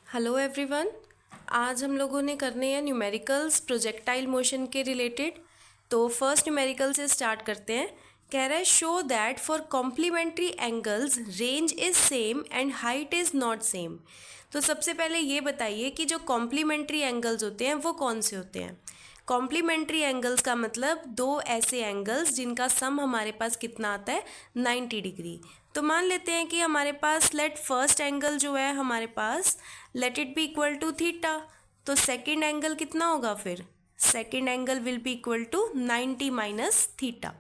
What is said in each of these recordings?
Hello everyone. आज हम लोगों ने करने हैं न्यूमेरिकल्स प्रोजेक्टाइल मोशन के रिलेटेड। तो फर्स्ट न्यूमेरिकल से स्टार्ट करते हैं। कह रहा है show that for complementary angles range is same and height is not same. तो सबसे पहले ये बताइए कि जो कॉम्प्लीमेंट्री एंगल्स होते हैं वो कौन से होते हैं। कॉम्प्लीमेंट्री एंगल्स का मतलब दो ऐसे एंगल्स जिनका सम हमारे पास कितना आता है 90 डिग्री। तो मान लेते हैं कि हमारे पास लेट फर्स्ट एंगल जो है हमारे पास let it be equal to theta. तो सेकेंड एंगल कितना होगा फिर? Second angle will be equal to 90 minus theta.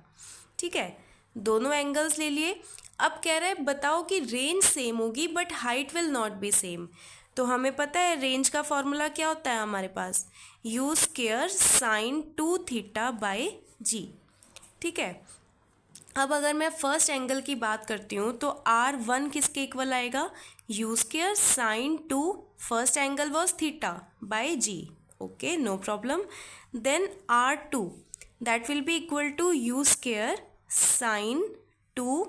ठीक है, दोनों एंगल्स ले लिए। अब कह रहा है बताओ कि रेंज सेम होगी but height will not be same. तो हमें पता है रेंज का फॉर्मूला क्या होता है हमारे पास, u square sine 2 theta by g. ठीक है, अब अगर मैं फर्स्ट एंगल की बात करती हूँ तो R1 किसके इक्वल आएगा, u square sine 2, first angle was theta by g. Okay, no problem. Then R2 that will be equal to u square sine 2,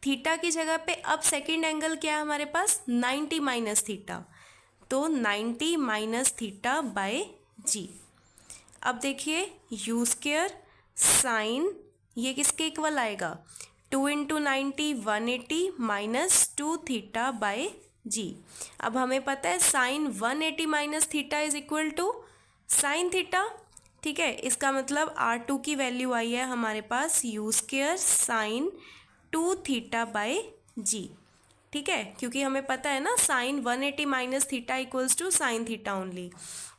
theta की जगह पे अब सेकेंड एंगल क्या है हमारे पास 90 माइनस थीटा, तो 90 माइनस थीटा बाय जी। अब देखिए यू स्क्वायर साइन, ये किसके इक्वल आएगा, 2 into 90 180 minus 2 theta by g. अब हमें पता है sine 180 minus theta is equal to sine theta. ठीक है, इसका मतलब R2 की वैल्यू आई है हमारे पास u square sine 2 theta by g. ठीक है, क्योंकि हमें पता है ना sine 180 minus theta equals to sine theta only.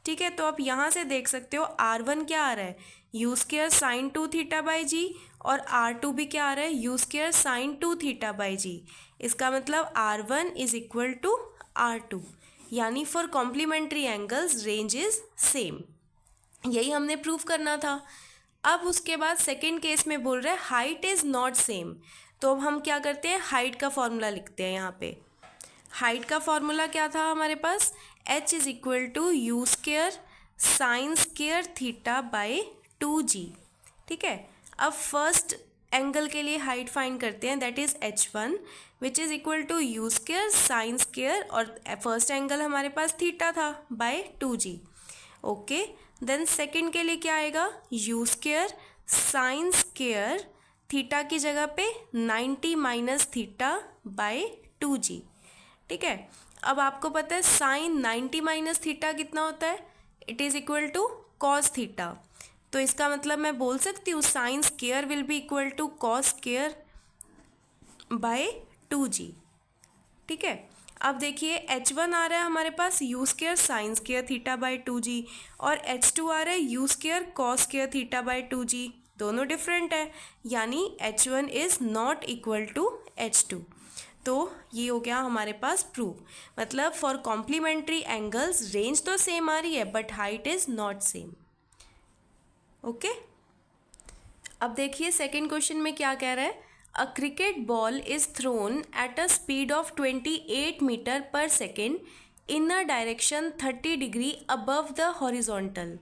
ठीक है, तो आप यहाँ से देख सकते हो R1 क्या आ रहा है, u square sine 2 theta by g, और R2 भी क्या आ रहा है, u square sine 2 theta by g. इसका मतलब R1 is equal to R2, यानी for complementary angles range is same. यही हमने प्रूव करना था। अब उसके बाद सेकेंड केस में बोल रहे हैं हाइट इज़ नॉट सेम। तो अब हम क्या करते हैं, हाइट का फॉर्मूला लिखते हैं यहाँ पे। हाइट का फॉर्मूला क्या था हमारे पास, h is equal to u square sine square theta by 2g। ठीक है, अब फर्स्ट एंगल के लिए हाइट फाइंड करते हैं, that is h1 which is equal to u square sine square, और फर्स्ट एंगल हमारे पास थीटा था by 2g। Okay, then second के लिए क्या आएगा, u square sine square, theta की जगह पे 90 माइनस थीटा बाय 2g। ठीक है, अब आपको पता है साइन 90 माइनस थीटा कितना होता है, it is equal to cos theta. तो इसका मतलब मैं बोल सकती हूँ sine square will be equal to cos square by 2g। ठीक है, अब देखिए h1 आ रहा है हमारे पास u square sine square theta by 2g, और h2 आ रहा है u square cos square theta by 2g। दोनों डिफरेंट है, यानी h1 is not equal to h2। तो ये हो गया हमारे पास प्रूफ, मतलब फॉर कॉम्प्लीमेंट्री एंगल्स रेंज तो सेम आ रही है but height is not same. Okay, अब देखिए सेकेंड क्वेश्चन में क्या कह रहा है, a cricket ball is thrown at a speed of 28 metre per second in a direction 30 degree above the horizontal.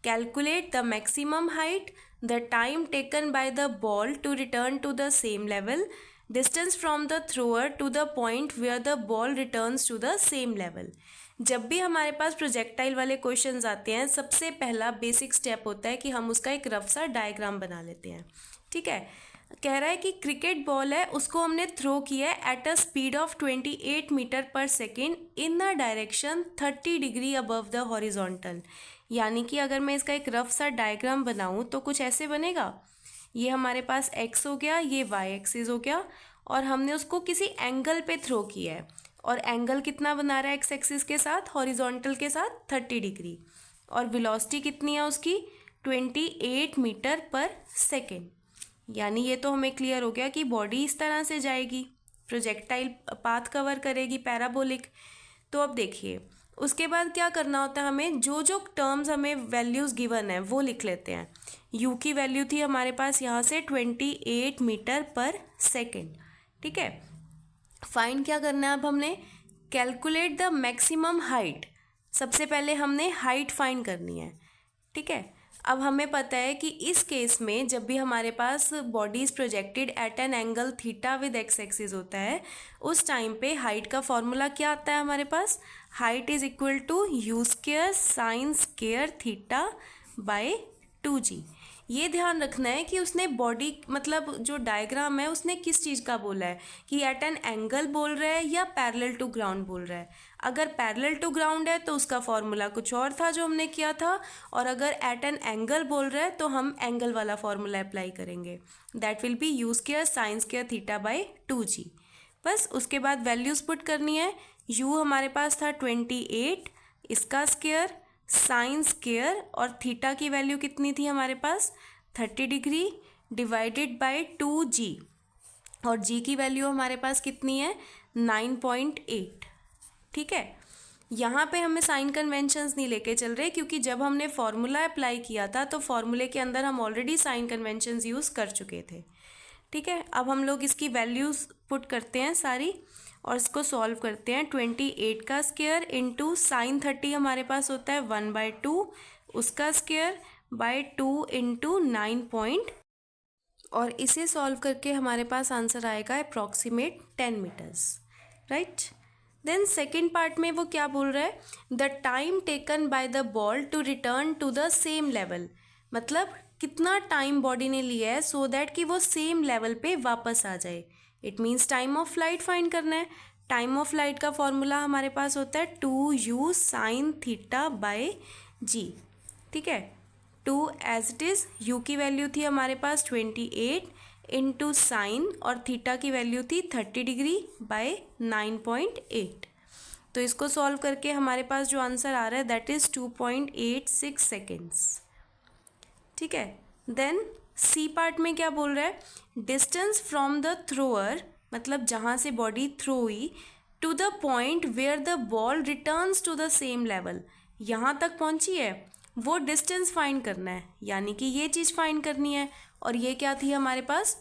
Calculate the maximum height, the time taken by the ball to return to the same level, distance from the thrower to the point where the ball returns to the same level. जब भी हमारे पास projectile वाले questions आते हैं, सबसे पहला basic step होता है कि हम उसका एक रफ सा डायग्राम बना लेते हैं। ठीक है, कह रहा है कि क्रिकेट बॉल है, उसको हमने थ्रो किया है at a speed of 28 metre per second in the direction 30 degree above the horizontal. यानी कि अगर मैं इसका एक रफ सा डायग्राम बनाऊँ तो कुछ ऐसे बनेगा, ये हमारे पास x हो गया, ये y एक्सिस हो गया, और हमने उसको किसी एंगल पे थ्रो किया है, और एंगल कितना बना रहा है x एक्सिस के साथ, हॉरिजॉन्टल के साथ 30 डिग्री, और वेलोसिटी कितनी है उसकी 28 मीटर पर सेकेंड। यानी ये तो हमें क्लियर हो गया कि बॉडी इस तरह से जाएगी, प्रोजेक्टाइल पाथ कवर करेगी पैराबोलिक। तो अब देखिए उसके बाद क्या करना होता है, हमें जो जो टर्म्स हमें वैल्यूज़ गिवन है वो लिख लेते हैं। यू की वैल्यू थी हमारे पास यहाँ से 28 मीटर पर सेकेंड। ठीक है, फाइंड क्या करना है अब हमने, कैलकुलेट द मैक्सिमम हाइट। सबसे पहले हमने हाइट फाइंड करनी है। ठीक है, अब हमें पता है कि इस केस में जब भी हमारे पास body is projected at an angle theta with x axis होता है, उस टाइम पे हाइट का फॉर्मूला क्या आता है हमारे पास? Height is equal to u square sine square theta by 2g। ये ध्यान रखना है कि उसने बॉडी मतलब जो डायग्राम है उसने किस चीज़ का बोला है, कि एट एन एंगल बोल रहा है या पैरेलल टू ग्राउंड बोल रहा है। अगर पैरेलल टू ग्राउंड है तो उसका फॉर्मूला कुछ और था जो हमने किया था, और अगर एट एन एंगल बोल रहा है तो हम एंगल वाला फॉर्मूला अप्लाई करेंगे। That will B you square sine square theta by 2g। बस उसके बाद वैल्यूज़ पुट करनी है। u हमारे पास था 28, इसका स्क्वायर साइन स्क्वायर, और थीटा की वैल्यू कितनी थी हमारे पास? 30 डिग्री डिवाइडेड बाय 2g, और g की वैल्यू हमारे पास कितनी है? 9.8। ठीक है, यहाँ पे हमें साइन कन्वेंशंस नहीं लेके चल रहे, क्योंकि जब हमने फॉर्मूला अप्लाई किया था तो फॉर्मूले के अंदर हम ऑलरेडी साइन कन्वेंशंस यूज़ कर चुके थे। ठीक है, अब हम लोग इसकी वैल्यूज़ पुट करते हैं सारी और इसको सॉल्व करते हैं। 28 का स्क्वायर इंटू साइन 30 हमारे पास होता है 1/2, उसका स्क्वायर बाय 2 इंटू 9 और इसे सॉल्व करके हमारे पास आंसर आएगा approximate 10 metres. Right, then second part में वो क्या बोल रहा है? The time taken by the ball to return to the same level, मतलब कितना टाइम बॉडी ने लिया है सो दैट कि वो सेम लेवल पे वापस आ जाए। It means time of flight find करना है। टाइम ऑफ फ्लाइट का फॉर्मूला हमारे पास होता है 2u sine theta by g. ठीक है, 2 एज इट इज़, u की वैल्यू थी हमारे पास 28 इंटू साइन, और थीटा की वैल्यू थी 30 डिग्री बाय 9.8। तो इसको सॉल्व करके हमारे पास जो आंसर आ रहा है दैट इज़ 2.86 सेकेंड्स। ठीक है, देन सी पार्ट में क्या बोल रहा है? डिस्टेंस फ्रॉम द थ्रोअर, मतलब जहाँ से बॉडी थ्रो हुई, to the point where the ball returns to the same level, यहाँ तक पहुँची है, वो डिस्टेंस फाइंड करना है, यानी कि ये चीज़ फाइंड करनी है। और ये क्या थी हमारे पास?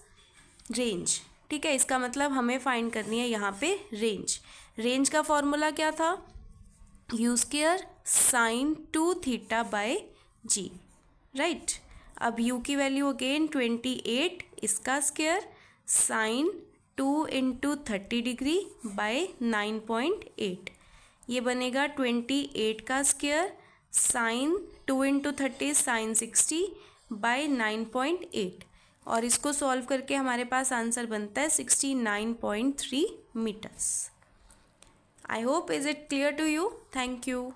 रेंज। ठीक है, इसका मतलब हमें फाइंड करनी है यहाँ पे रेंज। रेंज का फॉर्मूला क्या था? U square sine 2 theta by g. Right, अब u की वैल्यू अगेन 28, इसका square sine 2 into 30 degree by 9.8, ये बनेगा 28 का square sine 2 into 30 sine 60 by 9.8, और इसको सॉल्व करके हमारे पास आंसर बनता है 69.3 metres. I hope is it clear to you? Thank you.